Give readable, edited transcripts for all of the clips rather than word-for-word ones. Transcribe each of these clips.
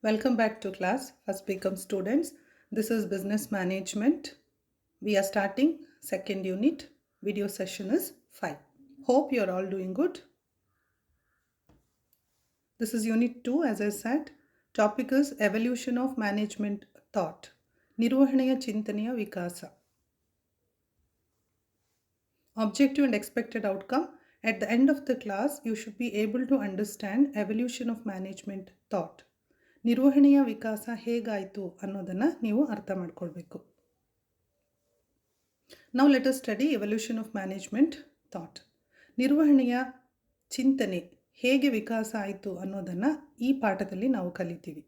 Welcome back to class. First become students. This is business management. We are starting second unit. Video session is 5. Hope you are all doing good. This is unit 2 as I said. Topic is evolution of management thought. ನಿರ್ವಹಣೆಯ ಚಿಂತನೆಯ ವಿಕಾಸ. Objective and expected outcome. At the end of the class, you should be able to understand evolution of management thought. ನಿರ್ವಹಣೆಯ ವಿಕಾಸ ಹೇಗಾಯಿತು ಅನ್ನೋದನ್ನು ನೀವು ಅರ್ಥ ಮಾಡ್ಕೊಳ್ಬೇಕು. Now let us study evolution of management thought. ನಿರ್ವಹಣೆಯ ಚಿಂತನೆ ಹೇಗೆ ವಿಕಾಸ ಆಯಿತು ಅನ್ನೋದನ್ನು ಈ ಪಾಠದಲ್ಲಿ ನಾವು ಕಲಿತೀವಿ.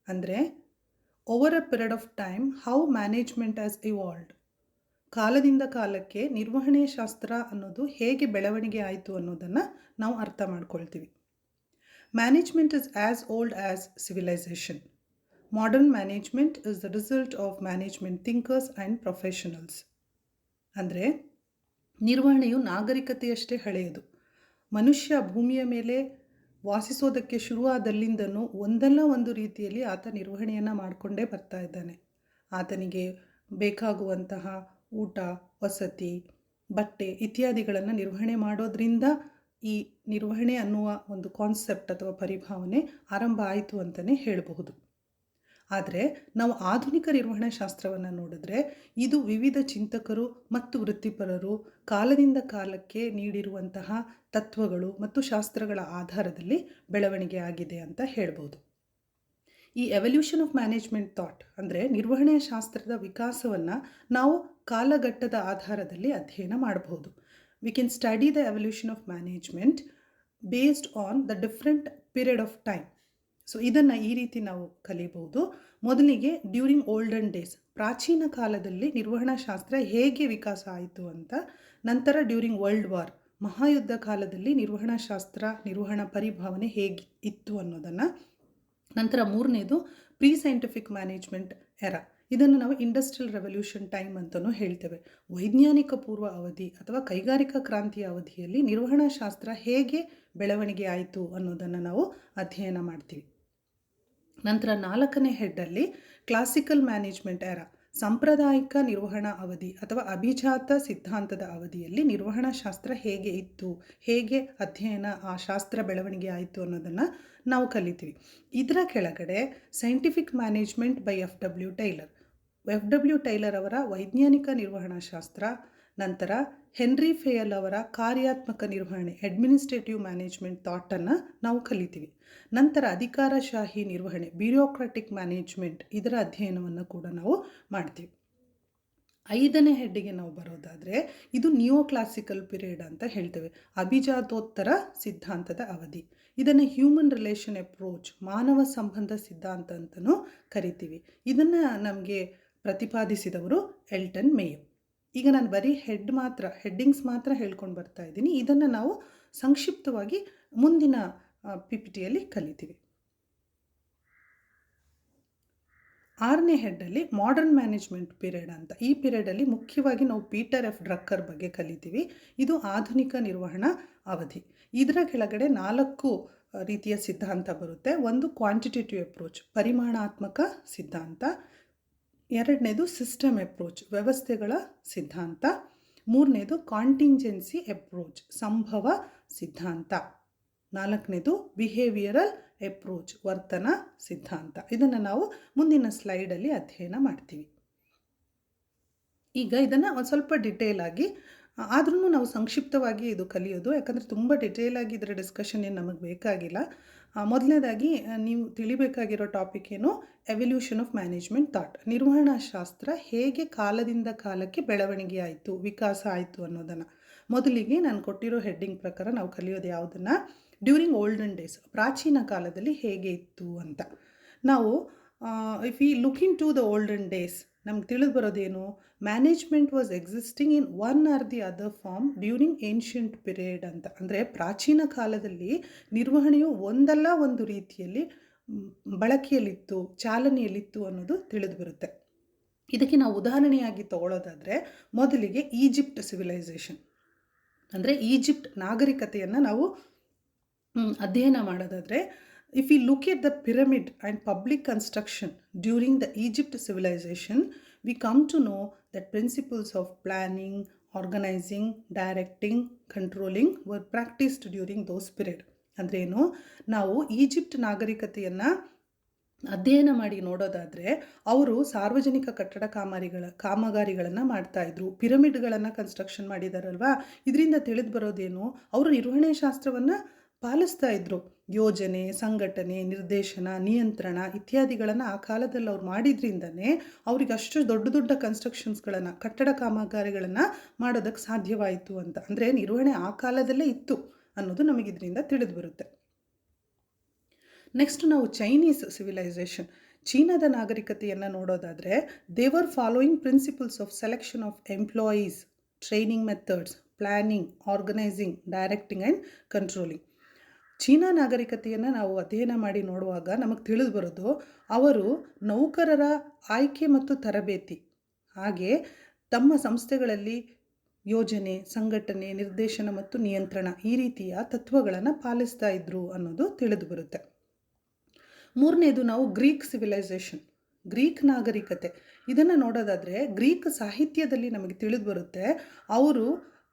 ಅಂದರೆ over a period of time how management has evolved. ಕಾಲದಿಂದ ಕಾಲಕ್ಕೆ ನಿರ್ವಹಣೆ ಶಾಸ್ತ್ರ ಅನ್ನೋದು ಹೇಗೆ ಬೆಳವಣಿಗೆ ಆಯಿತು ಅನ್ನೋದನ್ನು ನಾವು ಅರ್ಥ ಮಾಡ್ಕೊಳ್ತೀವಿ. Management is as old as civilization. Modern management is the result of management thinkers and professionals. ಅಂದರೆ ನಿರ್ವಹಣೆಯು ನಾಗರಿಕತೆಯಷ್ಟೇ ಹಳೆಯದು. ಮನುಷ್ಯ ಭೂಮಿಯ ಮೇಲೆ ವಾಸಿಸೋದಕ್ಕೆ ಶುರುವಾದಲ್ಲಿಂದನೂ ಒಂದಲ್ಲ ಒಂದು ರೀತಿಯಲ್ಲಿ ಆತ ನಿರ್ವಹಣೆಯನ್ನು ಮಾಡಿಕೊಂಡೇ ಬರ್ತಾ ಇದ್ದಾನೆ. ಆತನಿಗೆ ಬೇಕಾಗುವಂತಹ ಊಟ, ವಸತಿ, ಬಟ್ಟೆ ಇತ್ಯಾದಿಗಳನ್ನು ನಿರ್ವಹಣೆ ಮಾಡೋದ್ರಿಂದ ಈ ನಿರ್ವಹಣೆ ಅನ್ನುವ ಒಂದು ಕಾನ್ಸೆಪ್ಟ್ ಅಥವಾ ಪರಿಭಾವನೆ ಆರಂಭ ಆಯಿತು ಅಂತಲೇ ಹೇಳಬಹುದು. ಆದರೆ ನಾವು ಆಧುನಿಕ ನಿರ್ವಹಣಾ ಶಾಸ್ತ್ರವನ್ನು ನೋಡಿದ್ರೆ ಇದು ವಿವಿಧ ಚಿಂತಕರು ಮತ್ತು ವೃತ್ತಿಪರರು ಕಾಲದಿಂದ ಕಾಲಕ್ಕೆ ನೀಡಿರುವಂತಹ ತತ್ವಗಳು ಮತ್ತು ಶಾಸ್ತ್ರಗಳ ಆಧಾರದಲ್ಲಿ ಬೆಳವಣಿಗೆ ಆಗಿದೆ ಅಂತ ಹೇಳ್ಬೋದು. ಈ ಎವಲ್ಯೂಷನ್ ಆಫ್ ಮ್ಯಾನೇಜ್ಮೆಂಟ್ ಥಾಟ್ ಅಂದರೆ ನಿರ್ವಹಣೆಯ ಶಾಸ್ತ್ರದ ವಿಕಾಸವನ್ನು ನಾವು ಕಾಲಘಟ್ಟದ ಆಧಾರದಲ್ಲಿ ಅಧ್ಯಯನ ಮಾಡಬಹುದು. We can study the evolution of management based on the different period of time. So ಇದನ್ನು ಈ ರೀತಿ ನಾವು ಕಲಿಯಬಹುದು. ಮೊದಲಿಗೆ ಡ್ಯೂರಿಂಗ್ ಓಲ್ಡನ್ ಡೇಸ್, ಪ್ರಾಚೀನ ಕಾಲದಲ್ಲಿ ನಿರ್ವಹಣಾ ಶಾಸ್ತ್ರ ಹೇಗೆ ವಿಕಾಸ ಆಯಿತು ಅಂತ. ನಂತರ ಡ್ಯೂರಿಂಗ್ ವರ್ಲ್ಡ್ ವಾರ್, ಮಹಾಯುದ್ಧ ಕಾಲದಲ್ಲಿ ನಿರ್ವಹಣಾ ಶಾಸ್ತ್ರ, ನಿರ್ವಹಣಾ ಪರಿಭಾವನೆ ಹೇಗೆ ಇತ್ತು ಅನ್ನೋದನ್ನು. ನಂತರ ಮೂರನೇದು ಪ್ರೀ ಸೈಂಟಿಫಿಕ್ ಮ್ಯಾನೇಜ್ಮೆಂಟ್ ಎರಾ. ಇದನ್ನು ನಾವು ಇಂಡಸ್ಟ್ರಿಯಲ್ ರೆವಲ್ಯೂಷನ್ ಟೈಮ್ ಅಂತಲೂ ಹೇಳ್ತೇವೆ. ವೈಜ್ಞಾನಿಕ ಪೂರ್ವ ಅವಧಿ ಅಥವಾ ಕೈಗಾರಿಕಾ ಕ್ರಾಂತಿಯ ಅವಧಿಯಲ್ಲಿ ನಿರ್ವಹಣಾ ಶಾಸ್ತ್ರ ಹೇಗೆ ಬೆಳವಣಿಗೆ ಆಯಿತು ಅನ್ನೋದನ್ನು ನಾವು ಅಧ್ಯಯನ ಮಾಡ್ತೀವಿ. ನಂತರ 4ನೇ ಹೆಡ್ಡಲ್ಲಿ ಕ್ಲಾಸಿಕಲ್ ಮ್ಯಾನೇಜ್ಮೆಂಟ್ ಎರಾ, ಸಾಂಪ್ರದಾಯಿಕ ನಿರ್ವಹಣಾ ಅವಧಿ ಅಥವಾ ಅಭಿಜಾತ ಸಿದ್ಧಾಂತದ ಅವಧಿಯಲ್ಲಿ ನಿರ್ವಹಣಾ ಶಾಸ್ತ್ರ ಹೇಗೆ ಇತ್ತು, ಹೇಗೆ ಅಧ್ಯಯನ ಆ ಶಾಸ್ತ್ರ ಬೆಳವಣಿಗೆ ಆಯಿತು ಅನ್ನೋದನ್ನು ನಾವು ಕಲಿತೀವಿ. ಇದರ ಕೆಳಗಡೆ scientific management by FW tailor. FW tailor ಅವರ ವೈಜ್ಞಾನಿಕ ನಿರ್ವಹಣಾ ಶಾಸ್ತ್ರ. ನಂತರ ಹೆನ್ರಿ ಫೇಯಲ್ ಅವರ ಕಾರ್ಯಾತ್ಮಕ ನಿರ್ವಹಣೆ, ಅಡ್ಮಿನಿಸ್ಟ್ರೇಟಿವ್ ಮ್ಯಾನೇಜ್ಮೆಂಟ್ ಥಾಟನ್ನು ನಾವು ಕಲಿತೀವಿ. ನಂತರ ಅಧಿಕಾರಶಾಹಿ ನಿರ್ವಹಣೆ, ಬ್ಯೂರೋಕ್ರಾಟಿಕ್ ಮ್ಯಾನೇಜ್ಮೆಂಟ್, ಇದರ ಅಧ್ಯಯನವನ್ನು ಕೂಡ ನಾವು ಮಾಡ್ತೀವಿ. 5ನೇ ಹೆಡ್ಡಿಗೆ ನಾವು ಬರೋದಾದರೆ ಇದು ನಿಯೋ ಕ್ಲಾಸಿಕಲ್ ಪೀರಿಯಡ್ ಅಂತ ಹೇಳ್ತೇವೆ, ಅಭಿಜಾತೋತ್ತರ ಸಿದ್ಧಾಂತದ ಅವಧಿ. ಇದನ್ನು ಹ್ಯೂಮನ್ ರಿಲೇಷನ್ ಅಪ್ರೋಚ್, ಮಾನವ ಸಂಬಂಧ ಸಿದ್ಧಾಂತ ಅಂತಲೂ ಕರಿತೀವಿ. ಇದನ್ನು ನಮಗೆ ಪ್ರತಿಪಾದಿಸಿದವರು ಎಲ್ಟನ್ ಮೇಯೋ. ಈಗ ನಾನು ಬರೀ ಹೆಡ್ಡಿಂಗ್ಸ್ ಮಾತ್ರ ಹೇಳ್ಕೊಂಡು ಬರ್ತಾ ಇದ್ದೀನಿ. ಇದನ್ನು ನಾವು ಸಂಕ್ಷಿಪ್ತವಾಗಿ ಮುಂದಿನ PPTಯಲ್ಲಿ ಕಲಿತೀವಿ. 6ನೇ ಹೆಡ್ಡಲ್ಲಿ ಮಾಡರ್ನ್ ಮ್ಯಾನೇಜ್ಮೆಂಟ್ ಪೀರಿಯಡ್ ಅಂತ. ಈ ಪೀರಿಯಡಲ್ಲಿ ಮುಖ್ಯವಾಗಿ ನಾವು ಪೀಟರ್ ಎಫ್ ಡ್ರಕ್ಕರ್ ಬಗ್ಗೆ ಕಲಿತೀವಿ. ಇದು ಆಧುನಿಕ ನಿರ್ವಹಣಾ ಅವಧಿ. ಇದರ ಕೆಳಗಡೆ 4 ರೀತಿಯ ಸಿದ್ಧಾಂತ ಬರುತ್ತೆ. ಒಂದು ಕ್ವಾಂಟಿಟೇಟಿವ್ ಅಪ್ರೋಚ್, ಪರಿಮಾಣಾತ್ಮಕ ಸಿದ್ಧಾಂತ. 2ನೇದು ಸಿಸ್ಟಮ್ ಅಪ್ರೋಚ್, ವ್ಯವಸ್ಥೆಗಳ ಸಿದ್ಧಾಂತ. 3ನೇದು ಕಾಂಟಿಂಜೆನ್ಸಿ ಅಪ್ರೋಚ್, ಸಂಭವ ಸಿದ್ಧಾಂತ. 4ನೇದು ಬಿಹೇವಿಯರಲ್ ಅಪ್ರೋಚ್, ವರ್ತನ ಸಿದ್ಧಾಂತ. ಇದನ್ನು ನಾವು ಮುಂದಿನ ಸ್ಲೈಡಲ್ಲಿ ಅಧ್ಯಯನ ಮಾಡ್ತೀವಿ. ಈಗ ಇದನ್ನು ಒಂದು ಸ್ವಲ್ಪ ಡಿಟೇಲ್ ಆಗಿ, ಆದ್ರೂ ನಾವು ಸಂಕ್ಷಿಪ್ತವಾಗಿ ಇದು ಕಲಿಯೋದು, ಯಾಕಂದರೆ ತುಂಬ ಡಿಟೇಲ್ ಆಗಿ ಇದರ ಡಿಸ್ಕಷನ್ ಏನು ನಮಗೆ ಬೇಕಾಗಿಲ್ಲ. ಮೊದಲನೇದಾಗಿ ನೀವು ತಿಳಿಬೇಕಾಗಿರೋ ಟಾಪಿಕ್ ಏನು, ಎವಲ್ಯೂಷನ್ ಆಫ್ ಮ್ಯಾನೇಜ್ಮೆಂಟ್ ಥಾಟ್, ನಿರ್ವಹಣಾ ಶಾಸ್ತ್ರ ಹೇಗೆ ಕಾಲದಿಂದ ಕಾಲಕ್ಕೆ ಬೆಳವಣಿಗೆ ಆಯಿತು, ವಿಕಾಸ ಆಯಿತು ಅನ್ನೋದನ್ನು. ಮೊದಲಿಗೆ ನಾನು ಕೊಟ್ಟಿರೋ ಹೆಡ್ಡಿಂಗ್ ಪ್ರಕಾರ ನಾವು ಕಲಿಯೋದು ಯಾವುದನ್ನು, ಡ್ಯೂರಿಂಗ್ ಓಲ್ಡನ್ ಡೇಸ್, ಪ್ರಾಚೀನ ಕಾಲದಲ್ಲಿ ಹೇಗೆ ಇತ್ತು ಅಂತ. ನಾವು if we look in to the olden days, ನಮ್ಗೆ ತಿಳಿದು ಬರೋದೇನು, management was existing in one or the other form during ancient period ಅಂತ. ಅಂದರೆ ಪ್ರಾಚೀನ ಕಾಲದಲ್ಲಿ ನಿರ್ವಹಣೆಯು ಒಂದಲ್ಲ ಒಂದು ರೀತಿಯಲ್ಲಿ ಬಳಕೆಯಲ್ಲಿತ್ತು, ಚಾಲನೆಯಲ್ಲಿತ್ತು ಅನ್ನೋದು ತಿಳಿದು ಬರುತ್ತೆ. ಇದಕ್ಕೆ ನಾವು ಉದಾಹರಣೆಯಾಗಿ ತಗೊಳ್ಳೋದಾದರೆ ಮೊದಲಿಗೆ ಈಜಿಪ್ಟ್ ಸಿವಿಲೈಸೇಷನ್, ಅಂದರೆ ಈಜಿಪ್ಟ್ ನಾಗರಿಕತೆಯನ್ನು ನಾವು ಅಧ್ಯಯನ ಮಾಡೋದಾದರೆ If we look at the pyramid and public construction during the Egypt civilization, we come to know that principles of planning, organizing, directing, controlling were practiced during those period. ಅಂದ್ರೇನು, ನಾವು Egypt ನಾಗರಿಕತೆಯನ್ನು ಅಧ್ಯಯನ ಮಾಡಿ ನೋಡೋದಾದರೆ ಅವರು ಸಾರ್ವಜನಿಕ ಕಟ್ಟಡ ಕಾಮಗಾರಿಗಳನ್ನು ಮಾಡ್ತಾಯಿದ್ರು, ಪಿರಮಿಡ್ಗಳನ್ನು ಕನ್ಸ್ಟ್ರಕ್ಷನ್ ಮಾಡಿದಾರಲ್ವಾ. ಇದರಿಂದ ತಿಳಿದು ಬರೋದೇನು, ಅವರು ನಿರ್ವಹಣೆ ಶಾಸ್ತ್ರವನ್ನು ಪಾಲಿಸ್ತಾ ಇದ್ರು. ಯೋಜನೆ, ಸಂಘಟನೆ, ನಿರ್ದೇಶನ, ನಿಯಂತ್ರಣ ಇತ್ಯಾದಿಗಳನ್ನು ಆ ಕಾಲದಲ್ಲಿ ಅವ್ರು ಮಾಡಿದ್ರಿಂದನೇ ಅವ್ರಿಗೆ ಅಷ್ಟು ದೊಡ್ಡ ದೊಡ್ಡ ಕನ್ಸ್ಟ್ರಕ್ಷನ್ಸ್ಗಳನ್ನು, ಕಟ್ಟಡ ಕಾಮಗಾರಿಗಳನ್ನು ಮಾಡೋದಕ್ಕೆ ಸಾಧ್ಯವಾಯಿತು ಅಂತ. ಅಂದರೆ ನಿರ್ವಹಣೆ ಆ ಕಾಲದಲ್ಲೇ ಇತ್ತು ಅನ್ನೋದು ನಮಗಿದ್ರಿಂದ ತಿಳಿದು ಬರುತ್ತೆ. ನೆಕ್ಸ್ಟ್ ನಾವು ಚೈನೀಸ್ ಸಿವಿಲೈಸೇಷನ್, ಚೀನಾದ ನಾಗರಿಕತೆಯನ್ನು ನೋಡೋದಾದರೆ, they were following principles of selection of employees, training methods, planning, organising, directing and controlling. China ನಾಗರಿಕತೆಯನ್ನು ನಾವು ಅಧ್ಯಯನ ಮಾಡಿ ನೋಡುವಾಗ ನಮಗೆ ತಿಳಿದು ಬರೋದು, ಅವರು ನೌಕರರ ಆಯ್ಕೆ ಮತ್ತು ತರಬೇತಿ, ಹಾಗೆ ತಮ್ಮ ಸಂಸ್ಥೆಗಳಲ್ಲಿ ಯೋಜನೆ, ಸಂಘಟನೆ, ನಿರ್ದೇಶನ ಮತ್ತು ನಿಯಂತ್ರಣ ಈ ರೀತಿಯ ತತ್ವಗಳನ್ನು ಪಾಲಿಸ್ತಾ ಇದ್ರು ಅನ್ನೋದು ತಿಳಿದು ಬರುತ್ತೆ. ಮೂರನೇದು ನಾವು ಗ್ರೀಕ್ ಸಿವಿಲೈಸೇಷನ್, ಗ್ರೀಕ್ ನಾಗರಿಕತೆ. ಇದನ್ನು ನೋಡೋದಾದರೆ ಗ್ರೀಕ್ ಸಾಹಿತ್ಯದಲ್ಲಿ ನಮಗೆ ತಿಳಿದು ಬರುತ್ತೆ, ಅವರು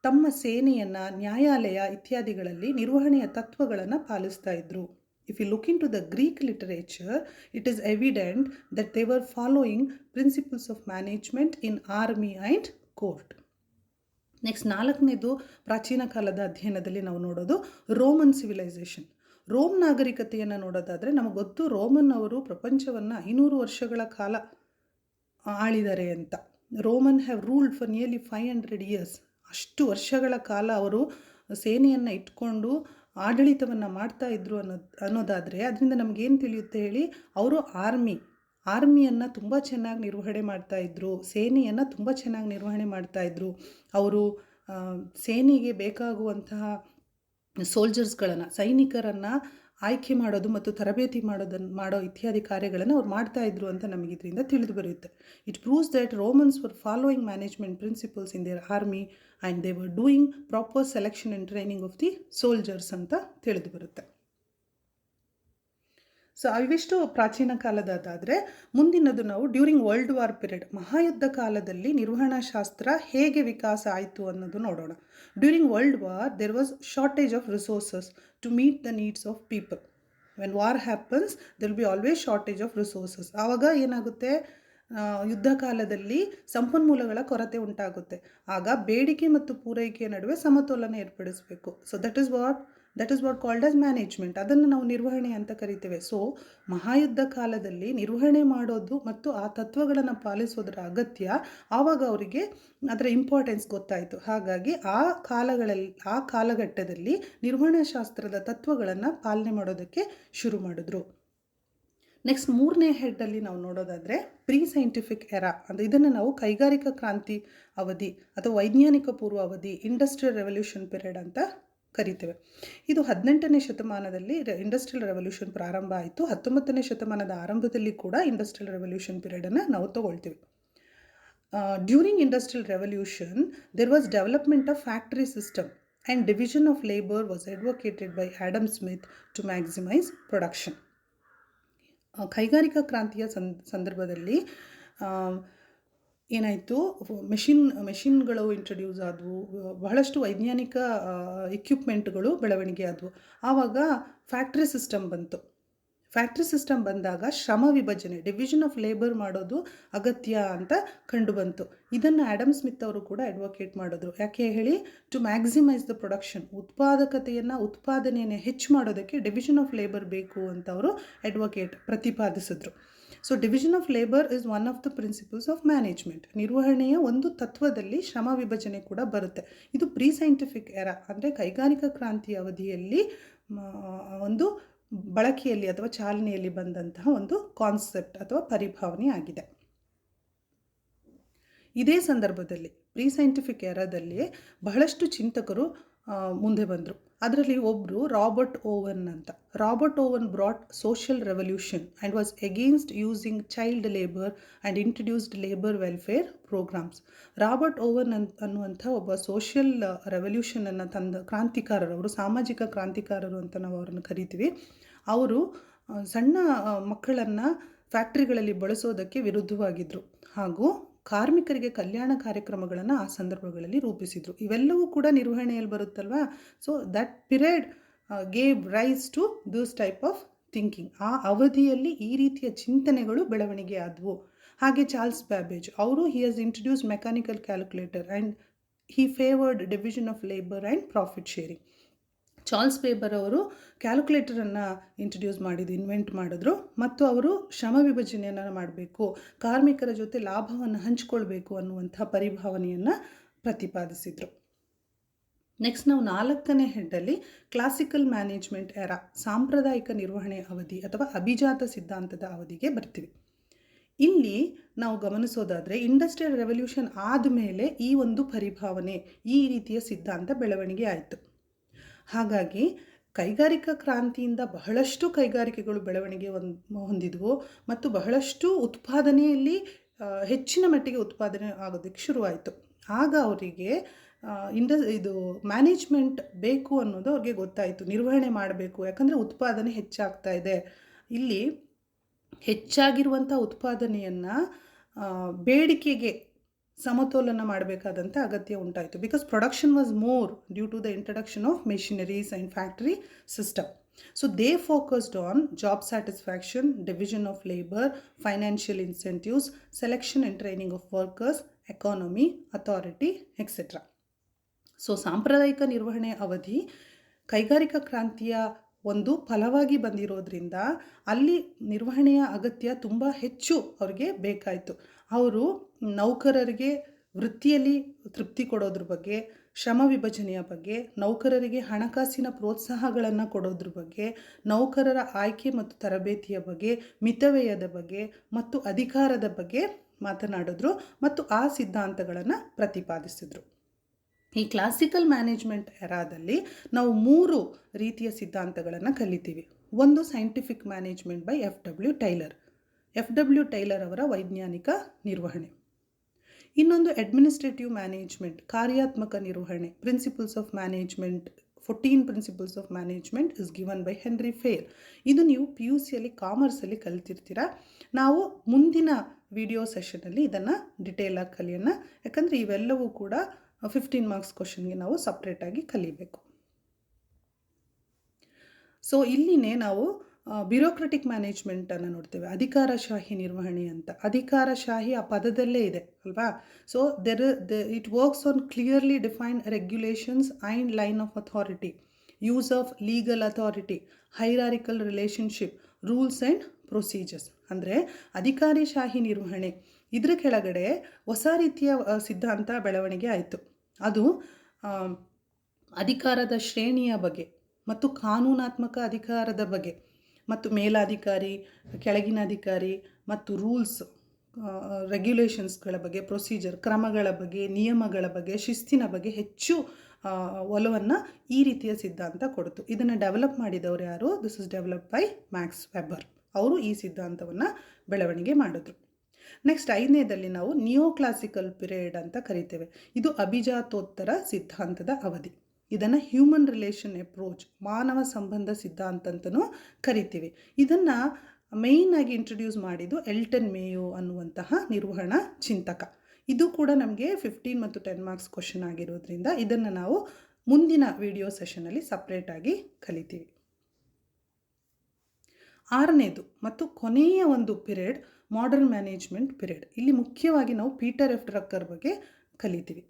ತಮ್ಮ ಸೇನೆಯನ್ನು, ನ್ಯಾಯಾಲಯ ಇತ್ಯಾದಿಗಳಲ್ಲಿ ನಿರ್ವಹಣೆಯ ತತ್ವಗಳನ್ನು ಪಾಲಿಸ್ತಾ ಇದ್ರು. If you look into the Greek literature, it is evident that they were following principles of management in army and court. Next ನಾಲ್ಕನೇದು ಪ್ರಾಚೀನ ಕಾಲದ ಅಧ್ಯಯನದಲ್ಲಿ ನಾವು ನೋಡೋದು ರೋಮನ್ ಸಿವಿಲೈಸೇಷನ್. ರೋಮ್ ನಾಗರಿಕತೆಯನ್ನು ನೋಡೋದಾದರೆ ನಮಗೆ ಗೊತ್ತು, ರೋಮನ್ ಅವರು ಪ್ರಪಂಚವನ್ನು 500 ವರ್ಷಗಳ ಕಾಲ ಆಳಿದ್ದಾರೆ ಅಂತ. Roman have ruled for nearly 500 years. ಅಷ್ಟು ವರ್ಷಗಳ ಕಾಲ ಅವರು ಸೇನೆಯನ್ನು ಇಟ್ಕೊಂಡು ಆಡಳಿತವನ್ನು ಮಾಡ್ತಾ ಇದ್ರು ಅನ್ನೋದಾದರೆ ಅದರಿಂದ ನಮಗೇನು ತಿಳಿಯುತ್ತೆ ಹೇಳಿ, ಅವರು ಆರ್ಮಿಯನ್ನು ತುಂಬ ಚೆನ್ನಾಗಿ ನಿರ್ವಹಣೆ ಮಾಡ್ತಾಯಿದ್ರು, ಸೇನೆಯನ್ನು ತುಂಬ ಚೆನ್ನಾಗಿ ನಿರ್ವಹಣೆ ಮಾಡ್ತಾಯಿದ್ರು. ಅವರು ಸೇನೆಗೆ ಬೇಕಾಗುವಂತಹ ಸೋಲ್ಜರ್ಸ್ಗಳನ್ನು, ಸೈನಿಕರನ್ನು ಆಯ್ಕೆ ಮಾಡೋದು ಮತ್ತು ತರಬೇತಿ ಮಾಡೋ ಇತ್ಯಾದಿ ಕಾರ್ಯಗಳನ್ನು ಅವ್ರು ಮಾಡ್ತಾಯಿದ್ರು ಅಂತ ನಮಗಿದ್ರಿಂದ ತಿಳಿದು ಬರುತ್ತೆ. It proves that Romans were following management principles in their army and they were doing proper selection and training of the soldiers ಅಂತ ತಿಳಿದು ಬರುತ್ತೆ. ಸೊ ಇವಿಷ್ಟು ಪ್ರಾಚೀನ ಕಾಲದಾದರೆ, ಮುಂದಿನದು ನಾವು ಡ್ಯೂರಿಂಗ್ ವರ್ಲ್ಡ್ ವಾರ್ ಪೀರಿಯಡ್, ಮಹಾಯುದ್ಧ ಕಾಲದಲ್ಲಿ ನಿರ್ವಹಣಾ ಶಾಸ್ತ್ರ ಹೇಗೆ ವಿಕಾಸ ಆಯಿತು ಅನ್ನೋದು ನೋಡೋಣ. During world war there was shortage of resources to meet the needs of people. When war happens there will be always shortage of resources. ಆವಾಗ ಏನಾಗುತ್ತೆ, ಯುದ್ಧ ಕಾಲದಲ್ಲಿ ಸಂಪನ್ಮೂಲಗಳ ಕೊರತೆ ಉಂಟಾಗುತ್ತೆ. ಆಗ ಬೇಡಿಕೆ ಮತ್ತು ಪೂರೈಕೆಯ ನಡುವೆ ಸಮತೋಲನ ಏರ್ಪಡಿಸಬೇಕು. So that is what called as management. ಅದನ್ನು ನಾವು ನಿರ್ವಹಣೆ ಅಂತ ಕರಿತೇವೆ. ಸೊ ಮಹಾಯುದ್ಧ ಕಾಲದಲ್ಲಿ ನಿರ್ವಹಣೆ ಮಾಡೋದು ಮತ್ತು ಆ ತತ್ವಗಳನ್ನು ಪಾಲಿಸೋದರ ಅಗತ್ಯ, ಆವಾಗ ಅವರಿಗೆ ಅದರ ಇಂಪಾರ್ಟೆನ್ಸ್ ಗೊತ್ತಾಯಿತು. ಹಾಗಾಗಿ ಆ ಕಾಲಘಟ್ಟದಲ್ಲಿ ನಿರ್ವಹಣಾ ಶಾಸ್ತ್ರದ ತತ್ವಗಳನ್ನು ಪಾಲನೆ ಮಾಡೋದಕ್ಕೆ ಶುರು ಮಾಡಿದ್ರು. ನೆಕ್ಸ್ಟ್ ಮೂರನೇ ಹೆಡ್ಡಲ್ಲಿ ನಾವು ನೋಡೋದಾದರೆ ಪ್ರೀ ಸೈಂಟಿಫಿಕ್ ಎರಾ, ಅಂದರೆ ಇದನ್ನು ನಾವು ಕೈಗಾರಿಕಾ ಕ್ರಾಂತಿ ಅವಧಿ ಅಥವಾ ವೈಜ್ಞಾನಿಕ ಪೂರ್ವ ಅವಧಿ, ಇಂಡಸ್ಟ್ರಿಯಲ್ ರೆವಲ್ಯೂಷನ್ ಪೀರಿಯಡ್ ಅಂತ ಕರಿತೇವೆ. ಇದು 18ನೇ ಶತಮಾನದಲ್ಲಿ ಇಂಡಸ್ಟ್ರಿಯಲ್ ರೆವಲ್ಯೂಷನ್ ಪ್ರಾರಂಭ ಆಯಿತು. 19ನೇ ಶತಮಾನದ ಆರಂಭದಲ್ಲಿ ಕೂಡ ಇಂಡಸ್ಟ್ರಿಯಲ್ ರೆವಲ್ಯೂಷನ್ ಪೀರಿಯಡನ್ನು ನಾವು ತಗೊಳ್ತೀವಿ. During industrial revolution there was development of factory system and division of labour was advocated by Adam Smith to maximise production. ಕೈಗಾರಿಕಾ ಕ್ರಾಂತಿಯ ಸಂದರ್ಭದಲ್ಲಿ ಏನಾಯಿತು, ಮೆಷಿನ್ಗಳು ಇಂಟ್ರಡ್ಯೂಸ್ ಆದವು, ಬಹಳಷ್ಟು ವೈಜ್ಞಾನಿಕ ಇಕ್ವಿಪ್ಮೆಂಟ್ಗಳು ಬೆಳವಣಿಗೆ ಆದವು. ಆವಾಗ ಫ್ಯಾಕ್ಟ್ರಿ ಸಿಸ್ಟಮ್ ಬಂತು. ಫ್ಯಾಕ್ಟ್ರಿ ಸಿಸ್ಟಮ್ ಬಂದಾಗ ಶ್ರಮ ವಿಭಜನೆ, ಡಿವಿಷನ್ ಆಫ್ ಲೇಬರ್ ಮಾಡೋದು ಅಗತ್ಯ ಅಂತ ಕಂಡು ಬಂತು. ಇದನ್ನು ಆಡಮ್ ಸ್ಮಿತ್ ಅವರು ಕೂಡ ಅಡ್ವೊಕೇಟ್ ಮಾಡಿದ್ರು. ಯಾಕೆ ಹೇಳಿ, ಟು ಮ್ಯಾಕ್ಸಿಮೈಸ್ ದ ಪ್ರೊಡಕ್ಷನ್, ಉತ್ಪಾದನೆಯನ್ನು ಹೆಚ್ಚು ಮಾಡೋದಕ್ಕೆ ಡಿವಿಷನ್ ಆಫ್ ಲೇಬರ್ ಬೇಕು ಅಂತ ಅವರು ಪ್ರತಿಪಾದಿಸಿದ್ರು. So division of labour is one of the principles of management. ನಿರ್ವಹಣೆಯ ಒಂದು ತತ್ವದಲ್ಲಿ ಶ್ರಮ ವಿಭಜನೆ ಕೂಡ ಬರುತ್ತೆ. ಇದು ಪ್ರೀ ಸೈಂಟಿಫಿಕ್ ಎರಾ, ಅಂದರೆ ಕೈಗಾರಿಕಾ ಕ್ರಾಂತಿಯ ಅವಧಿಯಲ್ಲಿ ಒಂದು ಬಳಕೆಯಲ್ಲಿ ಅಥವಾ ಚಾಲನೆಯಲ್ಲಿ ಬಂದಂತಹ ಒಂದು ಕಾನ್ಸೆಪ್ಟ್ ಅಥವಾ ಪರಿಭಾವನೆ ಆಗಿದೆ. ಇದೇ ಸಂದರ್ಭದಲ್ಲಿ ಪ್ರೀ ಸೈಂಟಿಫಿಕ್ ಎರಾದಲ್ಲಿ ಬಹಳಷ್ಟು ಚಿಂತಕರು ಮುಂದೆ ಬಂದರು. ಅದರಲ್ಲಿ ಒಬ್ಬರು ರಾಬರ್ಟ್ ಓವನ್ ಅಂತ. Robert Owen brought social revolution and was against using child labour and introduced labour welfare programmes. Robert Owen ಅನ್ನುವಂಥ ಒಬ್ಬ ಸೋಷಿಯಲ್ ರೆವಲ್ಯೂಷನನ್ನು ತಂದ ಕ್ರಾಂತಿಕಾರರು, ಅವರು ಸಾಮಾಜಿಕ ಕ್ರಾಂತಿಕಾರರು ಅಂತ ನಾವು ಅವರನ್ನು ಕರಿತೀವಿ. ಅವರು ಸಣ್ಣ ಮಕ್ಕಳನ್ನು ಫ್ಯಾಕ್ಟ್ರಿಗಳಲ್ಲಿ ಬಳಸೋದಕ್ಕೆ ವಿರುದ್ಧವಾಗಿದ್ದರು ಹಾಗೂ ಕಾರ್ಮಿಕರಿಗೆ ಕಲ್ಯಾಣ ಕಾರ್ಯಕ್ರಮಗಳನ್ನು ಆ ಸಂದರ್ಭಗಳಲ್ಲಿ ರೂಪಿಸಿದರು. ಇವೆಲ್ಲವೂ ಕೂಡ ನಿರ್ವಹಣೆಯಲ್ಲಿ ಬರುತ್ತಲ್ವಾ. So that period gave rise to this type of thinking. ಆ ಅವಧಿಯಲ್ಲಿ ಈ ರೀತಿಯ ಚಿಂತನೆಗಳು ಬೆಳವಣಿಗೆ ಆದವು. ಹಾಗೆ ಚಾರ್ಲ್ಸ್ ಬ್ಯಾಬೇಜ್ ಅವರು he has introduce mechanical calculator and he favoured division of labour and profit sharing. Charles Babbage ಅವರು ಕ್ಯಾಲ್ಕುಲೇಟರನ್ನು ಇನ್ವೆಂಟ್ ಮಾಡಿದ್ರು ಮತ್ತು ಅವರು ಶ್ರಮ ವಿಭಜನೆಯನ್ನು ಮಾಡಬೇಕು, ಕಾರ್ಮಿಕರ ಜೊತೆ ಲಾಭವನ್ನು ಹಂಚಿಕೊಳ್ಬೇಕು ಅನ್ನುವಂಥ ಪರಿಭಾವನೆಯನ್ನು ಪ್ರತಿಪಾದಿಸಿದರು. ನೆಕ್ಸ್ಟ್ ನಾವು 4ನೇ ಹೆಡ್ಡಲ್ಲಿ ಕ್ಲಾಸಿಕಲ್ ಮ್ಯಾನೇಜ್ಮೆಂಟ್ ಎರಾ, ಸಾಂಪ್ರದಾಯಿಕ ನಿರ್ವಹಣೆ ಅವಧಿ ಅಥವಾ ಅಭಿಜಾತ ಸಿದ್ಧಾಂತದ ಅವಧಿಗೆ ಬರ್ತೀವಿ. ಇಲ್ಲಿ ನಾವು ಗಮನಿಸೋದಾದರೆ ಇಂಡಸ್ಟ್ರಿಯಲ್ ರೆವಲ್ಯೂಷನ್ ಆದಮೇಲೆ ಈ ಒಂದು ಪರಿಭಾವನೆ, ಈ ರೀತಿಯ ಸಿದ್ಧಾಂತ ಬೆಳವಣಿಗೆ ಆಯಿತು. ಹಾಗಾಗಿ ಕೈಗಾರಿಕಾ ಕ್ರಾಂತಿಯಿಂದ ಬಹಳಷ್ಟು ಕೈಗಾರಿಕೆಗಳು ಬೆಳವಣಿಗೆ ಹೊಂದಿದ್ವು ಮತ್ತು ಬಹಳಷ್ಟು ಉತ್ಪಾದನೆಯಲ್ಲಿ ಹೆಚ್ಚಿನ ಮಟ್ಟಿಗೆ ಉತ್ಪಾದನೆ ಆಗೋದಕ್ಕೆ ಶುರುವಾಯಿತು. ಆಗ ಅವರಿಗೆ ಇದು ಮ್ಯಾನೇಜ್ಮೆಂಟ್ ಬೇಕು ಅನ್ನೋದು ಅವ್ರಿಗೆ ಗೊತ್ತಾಯಿತು. ನಿರ್ವಹಣೆ ಮಾಡಬೇಕು, ಯಾಕಂದರೆ ಉತ್ಪಾದನೆ ಹೆಚ್ಚಾಗ್ತಾ ಇದೆ. ಇಲ್ಲಿ ಹೆಚ್ಚಾಗಿರುವಂಥ ಉತ್ಪಾದನೆಯನ್ನು ಬೇಡಿಕೆಗೆ ಸಮತೋಲನ ಮಾಡಬೇಕಾದಂಥ ಅಗತ್ಯ ಉಂಟಾಯಿತು. Because production was more due to the introduction of machineries and factory system. So they focused on job satisfaction, division of labour, financial incentives, selection and training of workers, economy, authority, etcetera. So ಸಾಂಪ್ರದಾಯಿಕ ನಿರ್ವಹಣೆ ಅವಧಿ ಕೈಗಾರಿಕಾ ಕ್ರಾಂತಿಯ ಒಂದು ಫಲವಾಗಿ ಬಂದಿರೋದ್ರಿಂದ ಅಲ್ಲಿ ನಿರ್ವಹಣೆಯ ಅಗತ್ಯ ತುಂಬ ಹೆಚ್ಚು ಅವರಿಗೆ ಬೇಕಾಯಿತು. ಅವರು ನೌಕರರಿಗೆ ವೃತ್ತಿಯಲ್ಲಿ ತೃಪ್ತಿ ಕೊಡೋದ್ರ ಬಗ್ಗೆ, ಶ್ರಮ ವಿಭಜನೆಯ ಬಗ್ಗೆ, ನೌಕರರಿಗೆ ಹಣಕಾಸಿನ ಪ್ರೋತ್ಸಾಹಗಳನ್ನು ಕೊಡೋದ್ರ ಬಗ್ಗೆ, ನೌಕರರ ಆಯ್ಕೆ ಮತ್ತು ತರಬೇತಿಯ ಬಗ್ಗೆ, ಮಿತವ್ಯಯದ ಬಗ್ಗೆ ಮತ್ತು ಅಧಿಕಾರದ ಬಗ್ಗೆ ಮಾತನಾಡಿದ್ರು ಮತ್ತು ಆ ಸಿದ್ಧಾಂತಗಳನ್ನು ಪ್ರತಿಪಾದಿಸಿದರು. ಈ ಕ್ಲಾಸಿಕಲ್ ಮ್ಯಾನೇಜ್ಮೆಂಟ್ ಎರಾದಲ್ಲಿ ನಾವು 3 ರೀತಿಯ ಸಿದ್ಧಾಂತಗಳನ್ನು ಕಲಿತೀವಿ. ಒಂದು ಸೈಂಟಿಫಿಕ್ ಮ್ಯಾನೇಜ್ಮೆಂಟ್ ಬೈ ಎಫ್.ಡಬ್ಲ್ಯೂ. ಟೈಲರ್ ಅವರ ವೈಜ್ಞಾನಿಕ ನಿರ್ವಹಣೆ. ಇನ್ನೊಂದು ಅಡ್ಮಿನಿಸ್ಟ್ರೇಟಿವ್ ಮ್ಯಾನೇಜ್ಮೆಂಟ್, ಕಾರ್ಯಾತ್ಮಕ ನಿರ್ವಹಣೆ, principles of management, 14 principles of management is given by henry fair. ಇದು ನೀವು PUCಯಲ್ಲಿ ಕಾಮರ್ಸಲ್ಲಿ ಕಲಿತಿರ್ತೀರ. ನಾವು ಮುಂದಿನ ವಿಡಿಯೋ ಸೆಷನಲ್ಲಿ ಇದನ್ನು ಡಿಟೇಲಾಗಿ ಕಲಿಯೋಣ. ಯಾಕಂದರೆ ಇವೆಲ್ಲವೂ ಕೂಡ 15 ಮಾರ್ಕ್ಸ್ ಕ್ವಶನ್ಗೆ ನಾವು ಸಪ್ರೇಟಾಗಿ ಕಲಿಬೇಕು. ಸೊ ಇಲ್ಲಿನೇ ನಾವು ಬ್ಯೂರೋಕ್ರೆಟಿಕ್ ಮ್ಯಾನೇಜ್ಮೆಂಟನ್ನು ನೋಡ್ತೇವೆ, ಅಧಿಕಾರಶಾಹಿ ನಿರ್ವಹಣೆ ಅಂತ. ಅಧಿಕಾರಶಾಹಿ ಆ ಪದದಲ್ಲೇ ಇದೆ ಅಲ್ವಾ. So it works on clearly defined regulations and line of authority, use of legal authority, hierarchical relationship, rules and procedures. ಅಂದರೆ ಅಧಿಕಾರಶಾಹಿ ನಿರ್ವಹಣೆ ಇದರ ಕೆಳಗಡೆ ಹೊಸ ರೀತಿಯ ಸಿದ್ಧಾಂತ ಬೆಳವಣಿಗೆ ಆಯಿತು. ಅದು ಅಧಿಕಾರದ ಶ್ರೇಣಿಯ ಬಗ್ಗೆ ಮತ್ತು ಕಾನೂನಾತ್ಮಕ ಅಧಿಕಾರದ ಬಗ್ಗೆ ಮತ್ತು ಮೇಲಾಧಿಕಾರಿ, ಕೆಳಗಿನ ಅಧಿಕಾರಿ ಮತ್ತು ರೂಲ್ಸ್, ರೆಗ್ಯುಲೇಷನ್ಸ್ಗಳ ಬಗ್ಗೆ, ಪ್ರೊಸೀಜರ್, ಕ್ರಮಗಳ ಬಗ್ಗೆ, ನಿಯಮಗಳ ಬಗ್ಗೆ, ಶಿಸ್ತಿನ ಬಗ್ಗೆ ಹೆಚ್ಚು ಒಲವನ್ನು ಈ ರೀತಿಯ ಸಿದ್ಧಾಂತ ಕೊಡ್ತು. ಇದನ್ನು ಡೆವಲಪ್ ಮಾಡಿದವರು ಯಾರು? This is develop by Max weber. ಅವರು ಈ ಸಿದ್ಧಾಂತವನ್ನು ಬೆಳವಣಿಗೆ ಮಾಡಿದ್ರು. ನೆಕ್ಸ್ಟ್ 5ನೇದಲ್ಲಿ ನಾವು ನಿಯೋ ಕ್ಲಾಸಿಕಲ್ ಪಿರಿಯಡ್ ಅಂತ ಕರಿತೇವೆ. ಇದು ಅಭಿಜಾತೋತ್ತರ ಸಿದ್ಧಾಂತದ ಅವಧಿ. ಇದನ್ನು ಹ್ಯೂಮನ್ ರಿಲೇಷನ್ ಅಪ್ರೋಚ್, ಮಾನವ ಸಂಬಂಧ ಸಿದ್ಧಾಂತ ಅಂತಲೂ ಕರಿತೀವಿ. ಇದನ್ನು ಮೇಯ್ನಾಗಿ ಇಂಟ್ರೊಡ್ಯೂಸ್ ಮಾಡಿದ್ದು ಎಲ್ಟನ್ ಮೇಯೋ ಅನ್ನುವಂತಹ ನಿರ್ವಹಣಾ ಚಿಂತಕ. ಇದು ಕೂಡ ನಮಗೆ 15 ಮತ್ತು 10 ಮಾರ್ಕ್ಸ್ ಕ್ವಶನ್ ಆಗಿರೋದ್ರಿಂದ ಇದನ್ನು ನಾವು ಮುಂದಿನ ವಿಡಿಯೋ ಸೆಷನಲ್ಲಿ ಸಪ್ರೇಟಾಗಿ ಕಲಿತೀವಿ. 6ನೇದು ಮತ್ತು ಕೊನೆಯ ಒಂದು ಪಿರಿಯಡ್ ಮಾಡರ್ನ್ ಮ್ಯಾನೇಜ್ಮೆಂಟ್ ಪಿರಿಯಡ್. ಇಲ್ಲಿ ಮುಖ್ಯವಾಗಿ ನಾವು ಪೀಟರ್ ಎಫ್ ಡ್ರಕ್ಕರ್ ಬಗ್ಗೆ ಕಲಿತೀವಿ.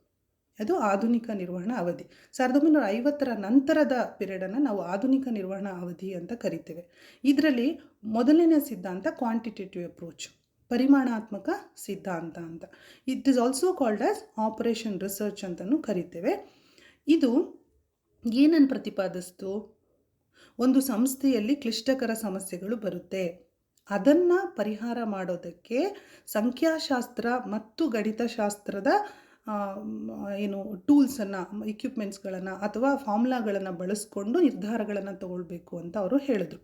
ಅದು ಆಧುನಿಕ ನಿರ್ವಹಣಾ ಅವಧಿ. 1950ರ ನಂತರದ ಪಿರಿಯಡನ್ನು ನಾವು ಆಧುನಿಕ ನಿರ್ವಹಣಾ ಅವಧಿ ಅಂತ ಕರಿತೇವೆ. ಇದರಲ್ಲಿ ಮೊದಲನೇ ಸಿದ್ಧಾಂತ ಕ್ವಾಂಟಿಟೇಟಿವ್ ಅಪ್ರೋಚ್, ಪರಿಮಾಣಾತ್ಮಕ ಸಿದ್ಧಾಂತ ಅಂತ. It is also called as operation research ಅಂತಲೂ ಕರಿತೇವೆ. ಇದು ಏನನ್ನು ಪ್ರತಿಪಾದಿಸ್ತು? ಒಂದು ಸಂಸ್ಥೆಯಲ್ಲಿ ಕ್ಲಿಷ್ಟಕರ ಸಮಸ್ಯೆಗಳು ಬರುತ್ತೆ, ಅದನ್ನು ಪರಿಹಾರ ಮಾಡೋದಕ್ಕೆ ಸಂಖ್ಯಾಶಾಸ್ತ್ರ ಮತ್ತು ಗಣಿತಶಾಸ್ತ್ರದ ಟೂಲ್ಸನ್ನು, ಇಕ್ವಿಪ್ಮೆಂಟ್ಸ್ಗಳನ್ನು ಅಥವಾ ಫಾರ್ಮುಲಾಗಳನ್ನು ಬಳಸ್ಕೊಂಡು ನಿರ್ಧಾರಗಳನ್ನು ತಗೊಳ್ಬೇಕು ಅಂತ ಅವರು ಹೇಳಿದ್ರು.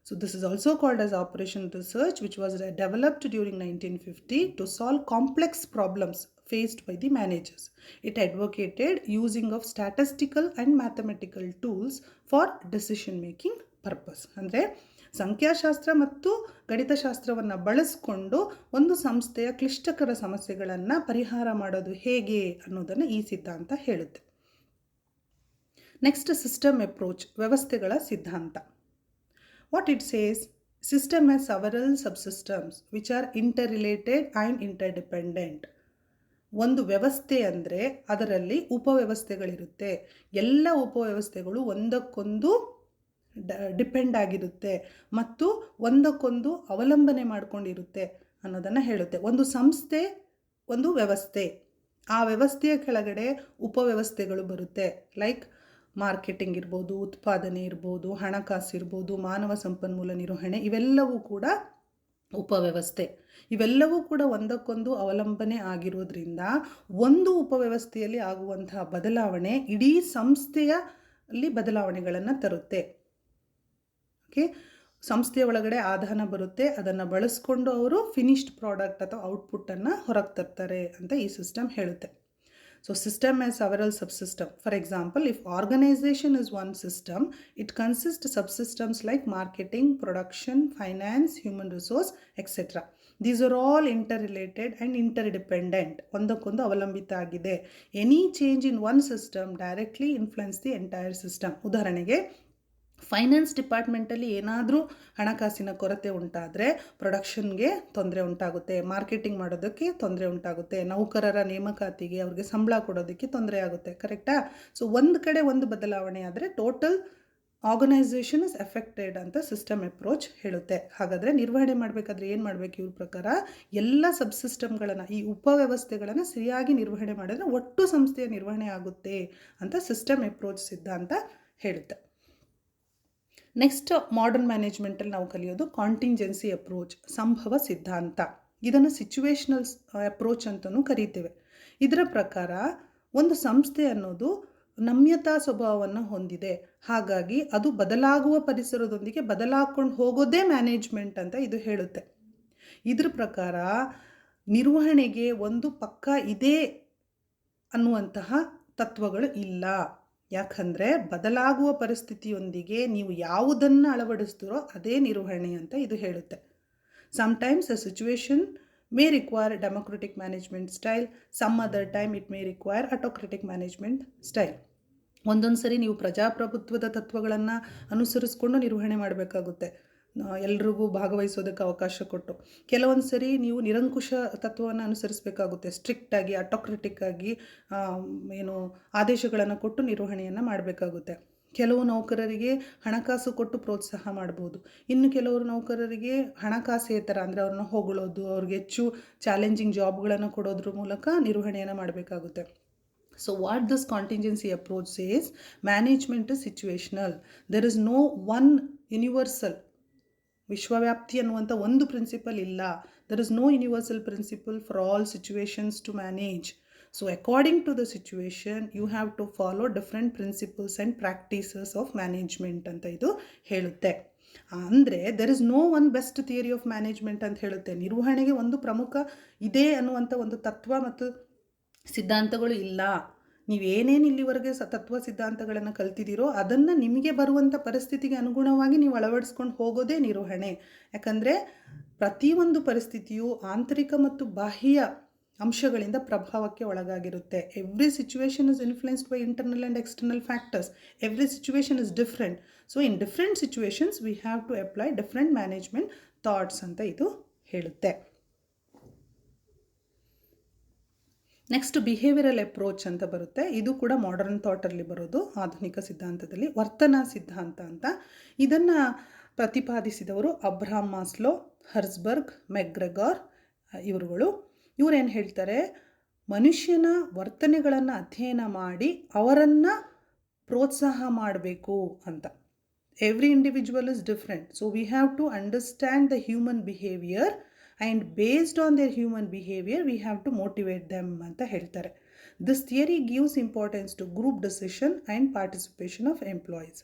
So this is also called as operation research which was developed during 1950 to solve complex problems faced by the managers. It advocated using of statistical and mathematical tools for decision making purpose. ಅಂದರೆ ಸಂಖ್ಯಾಶಾಸ್ತ್ರ ಮತ್ತು ಗಣಿತಶಾಸ್ತ್ರವನ್ನು ಬಳಸಿಕೊಂಡು ಒಂದು ಸಂಸ್ಥೆಯ ಕ್ಲಿಷ್ಟಕರ ಸಮಸ್ಯೆಗಳನ್ನು ಪರಿಹಾರ ಮಾಡೋದು ಹೇಗೆ ಅನ್ನೋದನ್ನು ಈ ಸಿದ್ಧಾಂತ ಹೇಳುತ್ತೆ. ನೆಕ್ಸ್ಟ್ ಸಿಸ್ಟಮ್ ಅಪ್ರೋಚ್, ವ್ಯವಸ್ಥೆಗಳ ಸಿದ್ಧಾಂತ. What it says, system has several subsystems which are interrelated and interdependent. ಒಂದು ವ್ಯವಸ್ಥೆ ಅಂದರೆ ಅದರಲ್ಲಿ ಉಪವ್ಯವಸ್ಥೆಗಳಿರುತ್ತೆ. ಎಲ್ಲ ಉಪವ್ಯವಸ್ಥೆಗಳು ಒಂದಕ್ಕೊಂದು ಡಿಪೆಂಡ್ ಆಗಿರುತ್ತೆ ಮತ್ತು ಒಂದಕ್ಕೊಂದು ಅವಲಂಬನೆ ಮಾಡಿಕೊಂಡಿರುತ್ತೆ ಅನ್ನೋದನ್ನು ಹೇಳುತ್ತೆ. ಒಂದು ಸಂಸ್ಥೆ ಒಂದು ವ್ಯವಸ್ಥೆ, ಆ ವ್ಯವಸ್ಥೆಯ ಕೆಳಗಡೆ ಉಪವ್ಯವಸ್ಥೆಗಳು ಬರುತ್ತೆ. ಲೈಕ್ ಮಾರ್ಕೆಟಿಂಗ್ ಇರ್ಬೋದು, ಉತ್ಪಾದನೆ ಇರ್ಬೋದು, ಹಣಕಾಸು ಇರ್ಬೋದು, ಮಾನವ ಸಂಪನ್ಮೂಲ ನಿರ್ವಹಣೆ, ಇವೆಲ್ಲವೂ ಕೂಡ ಉಪವ್ಯವಸ್ಥೆ. ಇವೆಲ್ಲವೂ ಕೂಡ ಒಂದಕ್ಕೊಂದು ಅವಲಂಬನೆ ಆಗಿರೋದ್ರಿಂದ ಒಂದು ಉಪವ್ಯವಸ್ಥೆಯಲ್ಲಿ ಆಗುವಂತಹ ಬದಲಾವಣೆ ಇಡೀ ಸಂಸ್ಥೆಯಲ್ಲಿ ಬದಲಾವಣೆಗಳನ್ನು ತರುತ್ತೆ. ಓಕೆ, ಸಂಸ್ಥೆಯ ಒಳಗಡೆ ಆದಾನ ಬರುತ್ತೆ, ಅದನ್ನು ಬಳಸ್ಕೊಂಡು ಅವರು ಫಿನಿಶ್ಡ್ ಪ್ರಾಡಕ್ಟ್ ಅಥವಾ ಔಟ್ಪುಟ್ಟನ್ನು ಹೊರಗೆ ತರ್ತಾರೆ ಅಂತ ಈ ಸಿಸ್ಟಮ್ ಹೇಳುತ್ತೆ. So system has several subsystems. For example, if organization is one system, it consists of subsystems like marketing, production, finance, human resource, etc. These are all interrelated and interdependent. ಒಂದಕ್ಕೊಂದು ಅವಲಂಬಿತ ಆಗಿದೆ. Any change in one system directly influence the entire system. ಉದಾಹರಣೆಗೆ finance ಡಿಪಾರ್ಟ್ಮೆಂಟಲ್ಲಿ ಏನಾದರೂ ಹಣಕಾಸಿನ ಕೊರತೆ ಉಂಟಾದರೆ ಪ್ರೊಡಕ್ಷನ್ಗೆ ತೊಂದರೆ ಉಂಟಾಗುತ್ತೆ, ಮಾರ್ಕೆಟಿಂಗ್ ಮಾಡೋದಕ್ಕೆ ತೊಂದರೆ ಉಂಟಾಗುತ್ತೆ, ನೌಕರರ ನೇಮಕಾತಿಗೆ ಅವ್ರಿಗೆ ಸಂಬಳ ಕೊಡೋದಕ್ಕೆ ತೊಂದರೆ ಆಗುತ್ತೆ. ಕರೆಕ್ಟಾ? ಸೊ ಒಂದು ಕಡೆ ಒಂದು ಬದಲಾವಣೆ ಆದರೆ ಟೋಟಲ್ ಆರ್ಗನೈಸೇಷನ್ ಇಸ್ ಎಫೆಕ್ಟೆಡ್ ಅಂತ ಸಿಸ್ಟಮ್ ಅಪ್ರೋಚ್ ಹೇಳುತ್ತೆ. ಹಾಗಾದರೆ ನಿರ್ವಹಣೆ ಮಾಡಬೇಕಾದ್ರೆ ಏನು ಮಾಡಬೇಕು? ಇವ್ರ ಪ್ರಕಾರ ಎಲ್ಲ ಸಬ್ಸಿಸ್ಟಮ್ಗಳನ್ನು, ಈ ಉಪವ್ಯವಸ್ಥೆಗಳನ್ನು ಸರಿಯಾಗಿ ನಿರ್ವಹಣೆ ಮಾಡಿದ್ರೆ ಒಟ್ಟು ಸಂಸ್ಥೆಯ ನಿರ್ವಹಣೆ ಆಗುತ್ತೆ ಅಂತ ಸಿಸ್ಟಮ್ ಅಪ್ರೋಚ್ ಸಿದ್ಧಾಂತ ಹೇಳುತ್ತೆ. ನೆಕ್ಸ್ಟ್ ಮಾಡರ್ನ್ ಮ್ಯಾನೇಜ್ಮೆಂಟಲ್ಲಿ ನಾವು ಕಲಿಯೋದು ಕಾಂಟಿಂಜೆನ್ಸಿ ಅಪ್ರೋಚ್, ಸಂಭವ ಸಿದ್ಧಾಂತ. ಇದನ್ನು ಸಿಚುವೇಶನಲ್ ಅಪ್ರೋಚ್ ಅಂತಲೂ ಕರೀತೇವೆ. ಇದರ ಪ್ರಕಾರ ಒಂದು ಸಂಸ್ಥೆ ಅನ್ನೋದು ನಮ್ಯತಾ ಸ್ವಭಾವವನ್ನು ಹೊಂದಿದೆ, ಹಾಗಾಗಿ ಅದು ಬದಲಾಗುವ ಪರಿಸರದೊಂದಿಗೆ ಬದಲಾಗ್ಕೊಂಡು ಹೋಗೋದೇ ಮ್ಯಾನೇಜ್ಮೆಂಟ್ ಅಂತ ಇದು ಹೇಳುತ್ತೆ. ಇದ್ರ ಪ್ರಕಾರ ನಿರ್ವಹಣೆಗೆ ಒಂದು ಪಕ್ಕ ಇದೆ ಅನ್ನುವಂತಹ ತತ್ವಗಳು ಇಲ್ಲ. ಯಾಕಂದರೆ ಬದಲಾಗುವ ಪರಿಸ್ಥಿತಿಯೊಂದಿಗೆ ನೀವು ಯಾವುದನ್ನು ಅಳವಡಿಸ್ತೀರೋ ಅದೇ ನಿರ್ವಹಣೆ ಅಂತ ಇದು ಹೇಳುತ್ತೆ. Sometimes a situation may require democratic management style, some other time it may require autocratic management style. ಒಂದೊಂದು ಸರಿ ನೀವು ಪ್ರಜಾಪ್ರಭುತ್ವದ ತತ್ವಗಳನ್ನು ಅನುಸರಿಸ್ಕೊಂಡು ನಿರ್ವಹಣೆ ಮಾಡಬೇಕಾಗುತ್ತೆ, ಎಲ್ರಿಗೂ ಭಾಗವಹಿಸೋದಕ್ಕೆ ಅವಕಾಶ ಕೊಟ್ಟು. ಕೆಲವೊಂದು ಸರಿ ನೀವು ನಿರಂಕುಶ ತತ್ವವನ್ನು ಅನುಸರಿಸಬೇಕಾಗುತ್ತೆ, ಸ್ಟ್ರಿಕ್ಟಾಗಿ ಆಟೋಕ್ರೆಟಿಕ್ಕಾಗಿ ಆದೇಶಗಳನ್ನು ಕೊಟ್ಟು ನಿರ್ವಹಣೆಯನ್ನು ಮಾಡಬೇಕಾಗುತ್ತೆ. ಕೆಲವು ನೌಕರರಿಗೆ ಹಣಕಾಸು ಕೊಟ್ಟು ಪ್ರೋತ್ಸಾಹ ಮಾಡ್ಬೋದು, ಇನ್ನು ಕೆಲವರು ನೌಕರರಿಗೆ ಹಣಕಾಸೇತರ ಅಂದರೆ ಅವ್ರನ್ನ ಹೊಗಳೋದು, ಅವ್ರಿಗೆ ಹೆಚ್ಚು ಚಾಲೆಂಜಿಂಗ್ ಜಾಬ್ಗಳನ್ನು ಕೊಡೋದ್ರ ಮೂಲಕ ನಿರ್ವಹಣೆಯನ್ನು ಮಾಡಬೇಕಾಗುತ್ತೆ. So what this contingency approach says, management is situational. There is no one universal, ವಿಶ್ವವ್ಯಾಪ್ತಿ ಅನ್ನುವಂಥ ಒಂದು ಪ್ರಿನ್ಸಿಪಲ್ ಇಲ್ಲ. There is no universal principle for all situations to manage. So according to the situation you have to follow different principles and practices of management ಅಂತ ಇದು ಹೇಳುತ್ತೆ. ಅಂದರೆ there is no one best theory of management ಅಂತ ಹೇಳುತ್ತೆ. ನಿರ್ವಹಣೆಗೆ ಒಂದು ಪ್ರಮುಖ ಇದೆ ಅನ್ನುವಂಥ ಒಂದು ತತ್ವ ಮತ್ತು ಸಿದ್ಧಾಂತಗಳು ಇಲ್ಲ. ನೀವೇನೇನು ಇಲ್ಲಿವರೆಗೆ ತತ್ವ ಸಿದ್ಧಾಂತಗಳನ್ನು ಕಲ್ತಿದ್ದೀರೋ ಅದನ್ನು ನಿಮಗೆ ಬರುವಂಥ ಪರಿಸ್ಥಿತಿಗೆ ಅನುಗುಣವಾಗಿ ನೀವು ಅಳವಡಿಸ್ಕೊಂಡು ಹೋಗೋದೇ ನಿರ್ವಹಣೆ. ಯಾಕಂದರೆ ಪ್ರತಿಯೊಂದು ಪರಿಸ್ಥಿತಿಯು ಆಂತರಿಕ ಮತ್ತು ಬಾಹ್ಯ ಅಂಶಗಳಿಂದ ಪ್ರಭಾವಕ್ಕೆ ಒಳಗಾಗಿರುತ್ತೆ. Every situation is influenced by internal and external factors. Every situation is different. So in different situations we have to apply different management thoughts ಅಂತ ಇದು ಹೇಳುತ್ತೆ. ನೆಕ್ಸ್ಟ್ ಬಿಹೇವಿಯರಲ್ ಅಪ್ರೋಚ್ ಅಂತ ಬರುತ್ತೆ. ಇದು ಕೂಡ ಮಾಡರ್ನ್ ಥಾಟಲ್ಲಿ ಬರೋದು, ಆಧುನಿಕ ಸಿದ್ಧಾಂತದಲ್ಲಿ ವರ್ತನಾ ಸಿದ್ಧಾಂತ ಅಂತ. ಇದನ್ನು ಪ್ರತಿಪಾದಿಸಿದವರು ಅಬ್ರಹಾಮ್ ಮಾಸ್ಲೋ, ಹರ್ಸ್ಬರ್ಗ್, ಮೆಕ್ಗ್ರೆಗಾರ್ ಇವರೇನು ಹೇಳ್ತಾರೆ, ಮನುಷ್ಯನ ವರ್ತನೆಗಳನ್ನು ಅಧ್ಯಯನ ಮಾಡಿ ಅವರನ್ನು ಪ್ರೋತ್ಸಾಹ ಮಾಡಬೇಕು ಅಂತ. Every individual is different, so we have to understand the human behaviour and based on their human behavior we have to motivate them ಅಂತ ಹೇಳ್ತಾರೆ. This theory gives importance to group decision and participation of employees.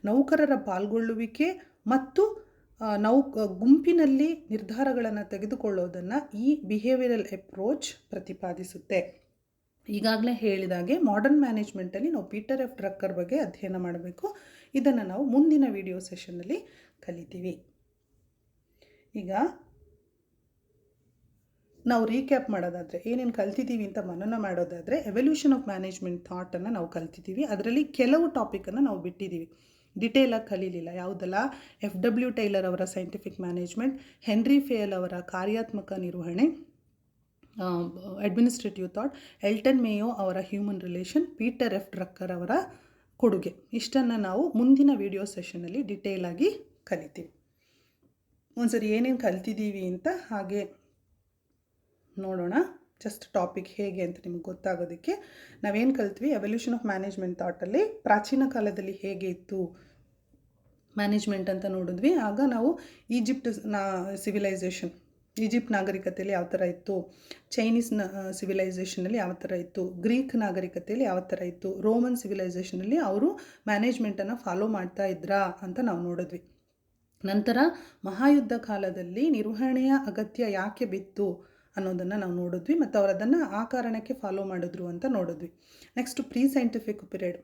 ನೌಕರರ ಪಾಲ್ಗೊಳ್ಳುವಿಕೆ ಮತ್ತು ಗುಂಪಿನಲ್ಲಿ ನಿರ್ಧಾರಗಳನ್ನು ತೆಗೆದುಕೊಳ್ಳೋದನ್ನು ಈ behavioural approach ಪ್ರತಿಪಾದಿಸುತ್ತೆ. ಈಗಾಗಲೇ ಹೇಳಿದಾಗೆ ಮಾಡರ್ನ್ ಮ್ಯಾನೇಜ್ಮೆಂಟಲ್ಲಿ ನಾವು ಪೀಟರ್ ಎಫ್ ಡ್ರಕ್ಕರ್ ಬಗ್ಗೆ ಅಧ್ಯಯನ ಮಾಡಬೇಕು. ಇದನ್ನು ನಾವು ಮುಂದಿನ ವಿಡಿಯೋ ಸೆಷನ್ನಲ್ಲಿ ಕಲಿತೀವಿ. ಈಗ ನಾವು ರೀಕ್ಯಾಪ್ ಮಾಡೋದಾದರೆ, ಏನೇನು ಕಲ್ತಿದ್ದೀವಿ ಅಂತ ಮನನ ಮಾಡೋದಾದರೆ, ಎವಲ್ಯೂಷನ್ ಆಫ್ ಮ್ಯಾನೇಜ್ಮೆಂಟ್ ಥಾಟನ್ನು ನಾವು ಕಲ್ತಿದ್ದೀವಿ. ಅದರಲ್ಲಿ ಕೆಲವು ಟಾಪಿಕನ್ನು ನಾವು ಬಿಟ್ಟಿದ್ದೀವಿ, ಡಿಟೇಲಾಗಿ ಕಲೀಲಿಲ್ಲ. ಯಾವುದೆಲ್ಲ? FW ಟೈಲರ್ ಅವರ ಸೈಂಟಿಫಿಕ್ ಮ್ಯಾನೇಜ್ಮೆಂಟ್, ಹೆನ್ರಿ ಫೇಯಲ್ ಅವರ ಕಾರ್ಯಾತ್ಮಕ ನಿರ್ವಹಣೆ, ಅಡ್ಮಿನಿಸ್ಟ್ರೇಟಿವ್ ಥಾಟ್, ಎಲ್ಟನ್ ಮೇಯೋ ಅವರ ಹ್ಯೂಮನ್ ರಿಲೇಷನ್, ಪೀಟರ್ ಎಫ್ ಡ್ರಕ್ಕರ್ ಅವರ ಕೊಡುಗೆ. ಇಷ್ಟನ್ನು ನಾವು ಮುಂದಿನ ವಿಡಿಯೋ ಸೆಷನಲ್ಲಿ ಡಿಟೇಲಾಗಿ ಕಲಿತೀವಿ. ಒಂದ್ಸರಿ ಏನೇನು ಕಲ್ತಿದ್ದೀವಿ ಅಂತ ಹಾಗೆ ನೋಡೋಣ. ಜಸ್ಟ್ ಟಾಪಿಕ್ ಹೇಗೆ ಅಂತ ನಿಮಗೆ ಗೊತ್ತಾಗೋದಕ್ಕೆ ನಾವೇನು ಕಲ್ತ್ವಿ, ಎವಲ್ಯೂಷನ್ ಆಫ್ ಮ್ಯಾನೇಜ್ಮೆಂಟ್ ಥಾಟಲ್ಲಿ ಪ್ರಾಚೀನ ಕಾಲದಲ್ಲಿ ಹೇಗೆ ಇತ್ತು ಮ್ಯಾನೇಜ್ಮೆಂಟ್ ಅಂತ ನೋಡಿದ್ವಿ. ಆಗ ನಾವು ಈಜಿಪ್ಟ್ ಸಿವಿಲೈಸೇಷನ್, ಈಜಿಪ್ಟ್ ನಾಗರಿಕತೆಯಲ್ಲಿ ಯಾವ ಥರ ಇತ್ತು, ಚೈನೀಸ್ ಸಿವಿಲೈಸೇಷನಲ್ಲಿ ಯಾವ ಥರ ಇತ್ತು, ಗ್ರೀಕ್ ನಾಗರಿಕತೆಯಲ್ಲಿ ಯಾವ ಥರ ಇತ್ತು, ರೋಮನ್ ಸಿವಿಲೈಸೇಷನಲ್ಲಿ ಅವರು ಮ್ಯಾನೇಜ್ಮೆಂಟನ್ನು ಫಾಲೋ ಮಾಡ್ತಾ ಇದ್ರಾ ಅಂತ ನಾವು ನೋಡಿದ್ವಿ. ನಂತರ ಮಹಾಯುದ್ಧ ಕಾಲದಲ್ಲಿ ನಿರ್ವಹಣೆಯ ಅಗತ್ಯ ಯಾಕೆ ಬಿತ್ತು ಅನ್ನೋದನ್ನು ನಾವು ನೋಡಿದ್ವಿ, ಮತ್ತು ಅವರು ಅದನ್ನು ಆ ಕಾರಣಕ್ಕೆ ಫಾಲೋ ಮಾಡಿದ್ರು ಅಂತ ನೋಡಿದ್ವಿ. ನೆಕ್ಸ್ಟ್ ಪ್ರೀ ಸೈಂಟಿಫಿಕ್ ಪೀರಿಯಡ್,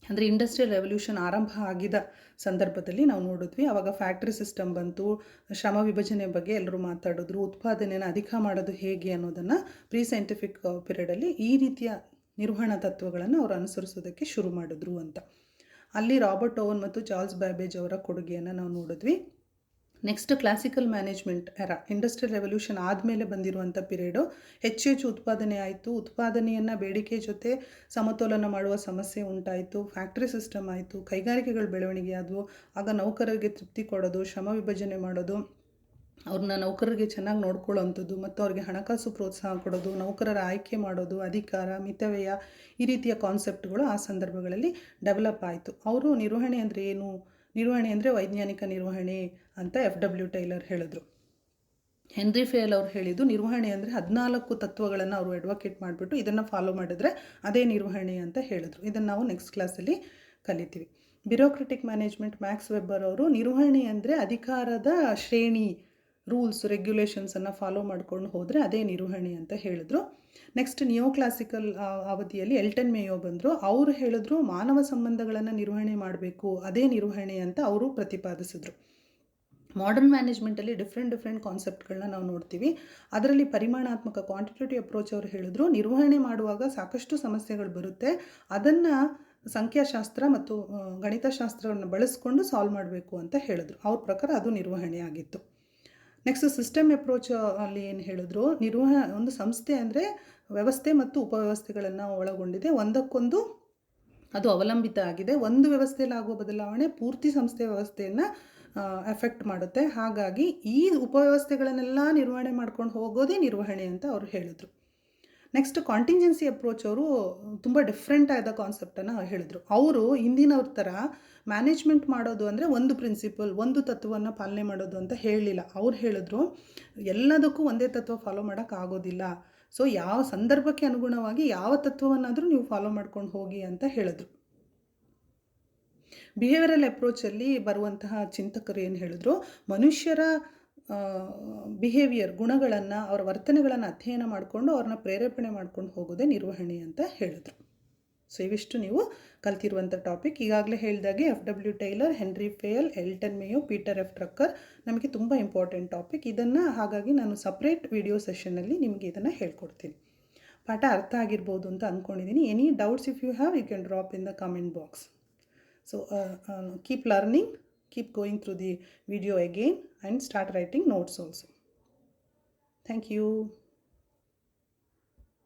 ಅಂದರೆ ಇಂಡಸ್ಟ್ರಿಯಲ್ ರೆವಲ್ಯೂಷನ್ ಆರಂಭ ಆಗಿದ ಸಂದರ್ಭದಲ್ಲಿ ನಾವು ನೋಡಿದ್ವಿ. ಆವಾಗ ಫ್ಯಾಕ್ಟ್ರಿ ಸಿಸ್ಟಮ್ ಬಂತು, ಶ್ರಮ ವಿಭಜನೆ ಬಗ್ಗೆ ಎಲ್ಲರೂ ಮಾತಾಡಿದ್ರು, ಉತ್ಪಾದನೆಯನ್ನು ಅಧಿಕ ಮಾಡೋದು ಹೇಗೆ ಅನ್ನೋದನ್ನು ಪ್ರೀ ಸೈಂಟಿಫಿಕ್ ಪೀರಿಯಡಲ್ಲಿ ಈ ರೀತಿಯ ನಿರ್ವಹಣಾ ತತ್ವಗಳನ್ನು ಅವರು ಅನುಸರಿಸೋದಕ್ಕೆ ಶುರು ಮಾಡಿದ್ರು ಅಂತ. ಅಲ್ಲಿ ರಾಬರ್ಟ್ ಓವನ್ ಮತ್ತು ಚಾರ್ಲ್ಸ್ ಬ್ಯಾಬೇಜ್ ಅವರ ಕೊಡುಗೆಯನ್ನು ನಾವು ನೋಡಿದ್ವಿ. Next classical management era, industrial revolution ಆದಮೇಲೆ ಬಂದಿರುವಂಥ ಪೀರಿಯಡು. ಹೆಚ್ಚು ಉತ್ಪಾದನೆ ಆಯಿತು, ಉತ್ಪಾದನೆಯನ್ನು ಬೇಡಿಕೆ ಜೊತೆ ಸಮತೋಲನ ಮಾಡುವ ಸಮಸ್ಯೆ ಉಂಟಾಯಿತು, ಫ್ಯಾಕ್ಟ್ರಿ ಸಿಸ್ಟಮ್ ಆಯಿತು, ಕೈಗಾರಿಕೆಗಳ ಬೆಳವಣಿಗೆ ಆದವು. ಆಗ ನೌಕರರಿಗೆ ತೃಪ್ತಿ ಕೊಡೋದು, ಶ್ರಮ ವಿಭಜನೆ ಮಾಡೋದು, ಅವ್ರನ್ನ ನೌಕರರಿಗೆ ಚೆನ್ನಾಗಿ ನೋಡ್ಕೊಳ್ಳೋವಂಥದ್ದು, ಮತ್ತು ಅವ್ರಿಗೆ ಹಣಕಾಸು ಪ್ರೋತ್ಸಾಹ ಕೊಡೋದು, ನೌಕರರ ಆಯ್ಕೆ ಮಾಡೋದು, ಅಧಿಕಾರ, ಮಿತವ್ಯಯ, ಈ ರೀತಿಯ ಕಾನ್ಸೆಪ್ಟ್ಗಳು ಆ ಸಂದರ್ಭಗಳಲ್ಲಿ ಡೆವಲಪ್ ಆಯಿತು. ಅವರು ನಿರ್ವಹಣೆ ಅಂದರೆ ಏನು, ನಿರ್ವಹಣೆ ಅಂದರೆ ವೈಜ್ಞಾನಿಕ ನಿರ್ವಹಣೆ ಅಂತ FW ಟೈಲರ್ ಹೇಳಿದ್ರು. ಹೆನ್ರಿ ಫೇಯಲ್ ಅವ್ರು ಹೇಳಿದ್ದು ನಿರ್ವಹಣೆ ಅಂದರೆ 14 ತತ್ವಗಳನ್ನು ಅವರು ಅಡ್ವೊಕೇಟ್ ಮಾಡಿಬಿಟ್ಟು ಇದನ್ನು ಫಾಲೋ ಮಾಡಿದ್ರೆ ಅದೇ ನಿರ್ವಹಣೆ ಅಂತ ಹೇಳಿದ್ರು. ಇದನ್ನು ನಾವು ನೆಕ್ಸ್ಟ್ ಕ್ಲಾಸಲ್ಲಿ ಕಲಿತೀವಿ. ಬ್ಯೂರೋಕ್ರೆಟಿಕ್ ಮ್ಯಾನೇಜ್ಮೆಂಟ್, ಮ್ಯಾಕ್ಸ್ ವೆಬ್ಬರ್ ಅವರು ನಿರ್ವಹಣೆ ಅಂದರೆ ಅಧಿಕಾರದ ಶ್ರೇಣಿ, ರೂಲ್ಸ್ ರೆಗ್ಯುಲೇಷನ್ಸನ್ನು ಫಾಲೋ ಮಾಡ್ಕೊಂಡು ಹೋದರೆ ಅದೇ ನಿರ್ವಹಣೆ ಅಂತ ಹೇಳಿದ್ರು. ನೆಕ್ಸ್ಟ್ ನಿಯೋ ಕ್ಲಾಸಿಕಲ್ ಅವಧಿಯಲ್ಲಿ ಎಲ್ಟನ್ ಮೇಯೋ ಬಂದರು. ಅವರು ಹೇಳಿದ್ರು ಮಾನವ ಸಂಬಂಧಗಳನ್ನು ನಿರ್ವಹಣೆ ಮಾಡಬೇಕು, ಅದೇ ನಿರ್ವಹಣೆ ಅಂತ ಅವರು ಪ್ರತಿಪಾದಿಸಿದ್ರು. ಮಾಡರ್ನ್ ಮ್ಯಾನೇಜ್ಮೆಂಟಲ್ಲಿ ಡಿಫ್ರೆಂಟ್ ಕಾನ್ಸೆಪ್ಟ್ಗಳನ್ನ ನಾವು ನೋಡ್ತೀವಿ. ಅದರಲ್ಲಿ ಪರಿಮಾಣಾತ್ಮಕ ಕ್ವಾಂಟಿಟೇಟಿವ್ ಅಪ್ರೋಚ್ ಅವರು ಹೇಳಿದ್ರು ನಿರ್ವಹಣೆ ಮಾಡುವಾಗ ಸಾಕಷ್ಟು ಸಮಸ್ಯೆಗಳು ಬರುತ್ತೆ, ಅದನ್ನು ಸಂಖ್ಯಾಶಾಸ್ತ್ರ ಮತ್ತು ಗಣಿತಶಾಸ್ತ್ರವನ್ನು ಬಳಸ್ಕೊಂಡು ಸಾಲ್ವ್ ಮಾಡಬೇಕು ಅಂತ ಹೇಳಿದ್ರು. ಅವ್ರ ಪ್ರಕಾರ ಅದು ನಿರ್ವಹಣೆ ಆಗಿತ್ತು. ನೆಕ್ಸ್ಟ್ ಸಿಸ್ಟಮ್ ಅಪ್ರೋಚ್ ಅಲ್ಲಿ ಏನು ಹೇಳಿದ್ರು, ಒಂದು ಸಂಸ್ಥೆ ಅಂದರೆ ವ್ಯವಸ್ಥೆ ಮತ್ತು ಉಪವ್ಯವಸ್ಥೆಗಳನ್ನು ಒಳಗೊಂಡಿದೆ, ಒಂದಕ್ಕೊಂದು ಅದು ಅವಲಂಬಿತ ಆಗಿದೆ. ಒಂದು ವ್ಯವಸ್ಥೆಯಲ್ಲಿ ಆಗುವ ಬದಲಾವಣೆ ಪೂರ್ತಿ ಸಂಸ್ಥೆಯ ವ್ಯವಸ್ಥೆಯನ್ನು ಎಫೆಕ್ಟ್ ಮಾಡುತ್ತೆ. ಹಾಗಾಗಿ ಈ ಉಪವ್ಯವಸ್ಥೆಗಳನ್ನೆಲ್ಲ ನಿರ್ವಹಣೆ ಮಾಡ್ಕೊಂಡು ಹೋಗೋದೇ ನಿರ್ವಹಣೆ ಅಂತ ಅವರು ಹೇಳಿದರು. ನೆಕ್ಸ್ಟ್ ಕಾಂಟಿಂಜೆನ್ಸಿ ಅಪ್ರೋಚ್ ಅವರು ತುಂಬ ಡಿಫ್ರೆಂಟ್ ಆದ ಕಾನ್ಸೆಪ್ಟನ್ನು ಹೇಳಿದರು. ಅವರು ಹಿಂದಿನವ್ರ ಥರ ಮ್ಯಾನೇಜ್ಮೆಂಟ್ ಮಾಡೋದು ಅಂದರೆ ಒಂದು ಪ್ರಿನ್ಸಿಪಲ್, ಒಂದು ತತ್ವವನ್ನು ಪಾಲನೆ ಮಾಡೋದು ಅಂತ ಹೇಳಲಿಲ್ಲ. ಅವ್ರು ಹೇಳಿದ್ರು ಎಲ್ಲದಕ್ಕೂ ಒಂದೇ ತತ್ವ ಫಾಲೋ ಮಾಡೋಕ್ಕಾಗೋದಿಲ್ಲ, ಸೊ ಯಾವ ಸಂದರ್ಭಕ್ಕೆ ಅನುಗುಣವಾಗಿ ಯಾವ ತತ್ವವನ್ನಾದರೂ ನೀವು ಫಾಲೋ ಮಾಡ್ಕೊಂಡು ಹೋಗಿ ಅಂತ ಹೇಳಿದ್ರು. ಬಿಹೇವಿಯರಲ್ ಅಪ್ರೋಚಲ್ಲಿ ಬರುವಂತಹ ಚಿಂತಕರು ಏನು ಹೇಳಿದ್ರು, ಮನುಷ್ಯರ ಬಿಹೇವಿಯರ್, ಗುಣಗಳನ್ನು, ಅವರ ವರ್ತನೆಗಳನ್ನು ಅಧ್ಯಯನ ಮಾಡಿಕೊಂಡು ಅವ್ರನ್ನ ಪ್ರೇರೇಪಣೆ ಮಾಡ್ಕೊಂಡು ಹೋಗೋದೇ ನಿರ್ವಹಣೆ ಅಂತ ಹೇಳಿದ್ರು. ಸೊ ಇವಿಷ್ಟು ನೀವು ಕಲ್ತಿರುವಂಥ ಟಾಪಿಕ್. ಈಗಾಗಲೇ ಹೇಳಿದಾಗೆ FW Taylor, Henri Fayol, Elton Mayo, Peter F Drucker ನಮಗೆ ತುಂಬ ಇಂಪಾರ್ಟೆಂಟ್ ಟಾಪಿಕ್. ಇದನ್ನು ಹಾಗಾಗಿ ನಾನು ಸಪ್ರೇಟ್ ವಿಡಿಯೋ ಸೆಷನ್ನಲ್ಲಿ ನಿಮಗೆ ಇದನ್ನು ಹೇಳ್ಕೊಡ್ತೀನಿ. ಪಾಠ ಅರ್ಥ ಆಗಿರ್ಬೋದು ಅಂತ ಅಂದ್ಕೊಂಡಿದ್ದೀನಿ. Any doubts if you have you can drop in the comment box. So keep learning, keep going through the video again and start writing notes also. Thank you.